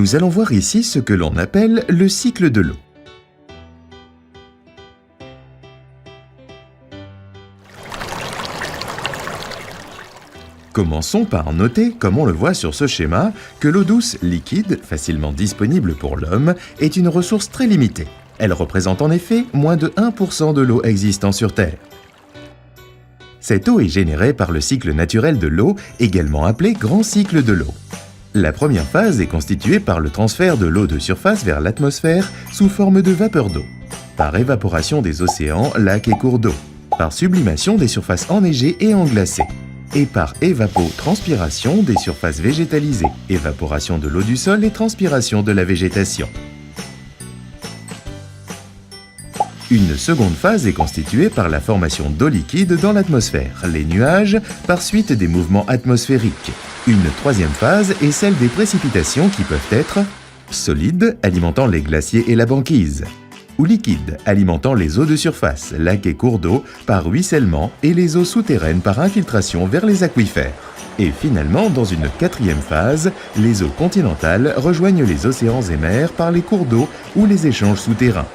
Nous allons voir ici ce que l'on appelle le cycle de l'eau. Commençons par noter, comme on le voit sur ce schéma, que l'eau douce liquide, facilement disponible pour l'homme, est une ressource très limitée. Elle représente en effet moins de 1% de l'eau existant sur Terre. Cette eau est générée par le cycle naturel de l'eau, également appelé grand cycle de l'eau. La première phase est constituée par le transfert de l'eau de surface vers l'atmosphère sous forme de vapeur d'eau, par évaporation des océans, lacs et cours d'eau, par sublimation des surfaces enneigées et englacées, et par évapotranspiration des surfaces végétalisées, évaporation de l'eau du sol et transpiration de la végétation. Une seconde phase est constituée par la formation d'eau liquide dans l'atmosphère, les nuages, par suite des mouvements atmosphériques. Une troisième phase est celle des précipitations qui peuvent être solides, alimentant les glaciers et la banquise, ou liquides, alimentant les eaux de surface, lacs et cours d'eau, par ruissellement et les eaux souterraines par infiltration vers les aquifères. Et finalement, dans une quatrième phase, les eaux continentales rejoignent les océans et mers par les cours d'eau ou les échanges souterrains.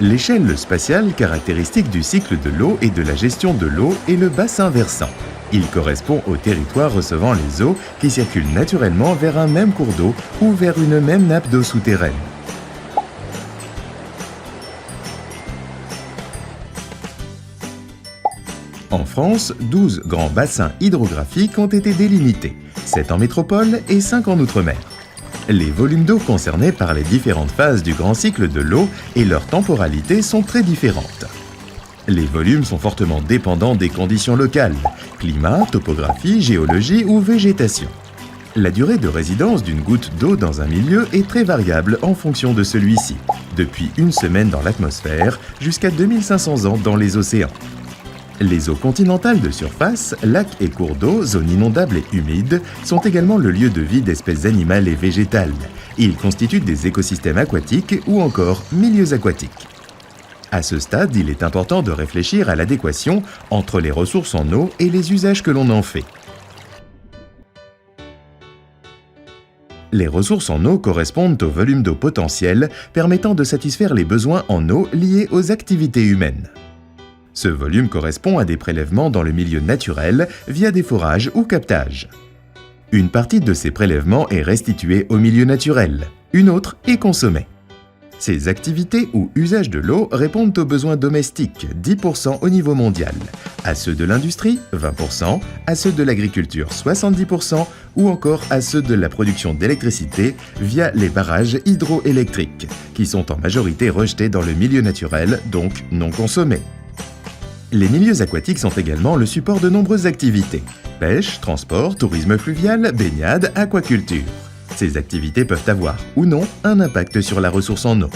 L'échelle spatiale caractéristique du cycle de l'eau et de la gestion de l'eau est le bassin versant. Il correspond au territoire recevant les eaux qui circulent naturellement vers un même cours d'eau ou vers une même nappe d'eau souterraine. En France, 12 grands bassins hydrographiques ont été délimités, 7 en métropole et 5 en outre-mer. Les volumes d'eau concernés par les différentes phases du grand cycle de l'eau et leur temporalité sont très différentes. Les volumes sont fortement dépendants des conditions locales, climat, topographie, géologie ou végétation. La durée de résidence d'une goutte d'eau dans un milieu est très variable en fonction de celui-ci, depuis une semaine dans l'atmosphère jusqu'à 2500 ans dans les océans. Les eaux continentales de surface, lacs et cours d'eau, zones inondables et humides, sont également le lieu de vie d'espèces animales et végétales. Ils constituent des écosystèmes aquatiques ou encore milieux aquatiques. À ce stade, il est important de réfléchir à l'adéquation entre les ressources en eau et les usages que l'on en fait. Les ressources en eau correspondent au volume d'eau potentiel permettant de satisfaire les besoins en eau liés aux activités humaines. Ce volume correspond à des prélèvements dans le milieu naturel via des forages ou captages. Une partie de ces prélèvements est restituée au milieu naturel, une autre est consommée. Ces activités ou usages de l'eau répondent aux besoins domestiques, 10% au niveau mondial, à ceux de l'industrie, 20%, à ceux de l'agriculture, 70%, ou encore à ceux de la production d'électricité via les barrages hydroélectriques, qui sont en majorité rejetés dans le milieu naturel, donc non consommés. Les milieux aquatiques sont également le support de nombreuses activités. Pêche, transport, tourisme fluvial, baignade, aquaculture. Ces activités peuvent avoir, ou non, un impact sur la ressource en eau.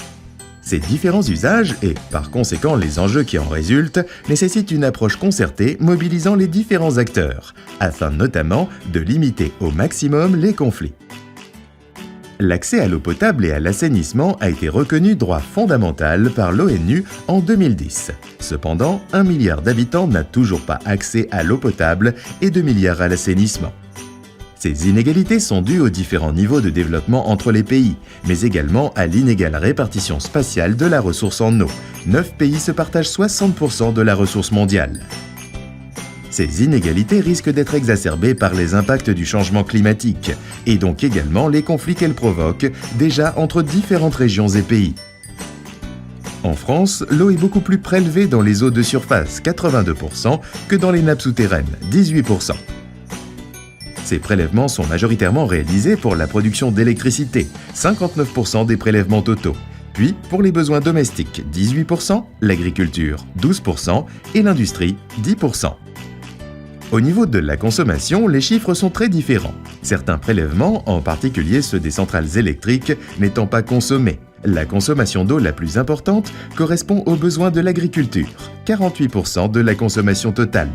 Ces différents usages et, par conséquent, les enjeux qui en résultent, nécessitent une approche concertée mobilisant les différents acteurs, afin notamment de limiter au maximum les conflits. L'accès à l'eau potable et à l'assainissement a été reconnu droit fondamental par l'ONU en 2010. Cependant, 1 milliard d'habitants n'a toujours pas accès à l'eau potable et 2 milliards à l'assainissement. Ces inégalités sont dues aux différents niveaux de développement entre les pays, mais également à l'inégale répartition spatiale de la ressource en eau. 9 pays se partagent 60% de la ressource mondiale. Ces inégalités risquent d'être exacerbées par les impacts du changement climatique, et donc également les conflits qu'elles provoquent, déjà entre différentes régions et pays. En France, l'eau est beaucoup plus prélevée dans les eaux de surface, 82%, que dans les nappes souterraines, 18%. Ces prélèvements sont majoritairement réalisés pour la production d'électricité, 59% des prélèvements totaux. Puis, pour les besoins domestiques, 18%, l'agriculture, 12% et l'industrie, 10%. Au niveau de la consommation, les chiffres sont très différents. Certains prélèvements, en particulier ceux des centrales électriques, n'étant pas consommés. La consommation d'eau la plus importante correspond aux besoins de l'agriculture, 48% de la consommation totale.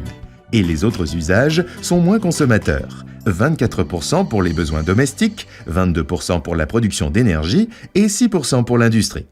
Et les autres usages sont moins consommateurs, 24% pour les besoins domestiques, 22% pour la production d'énergie et 6% pour l'industrie.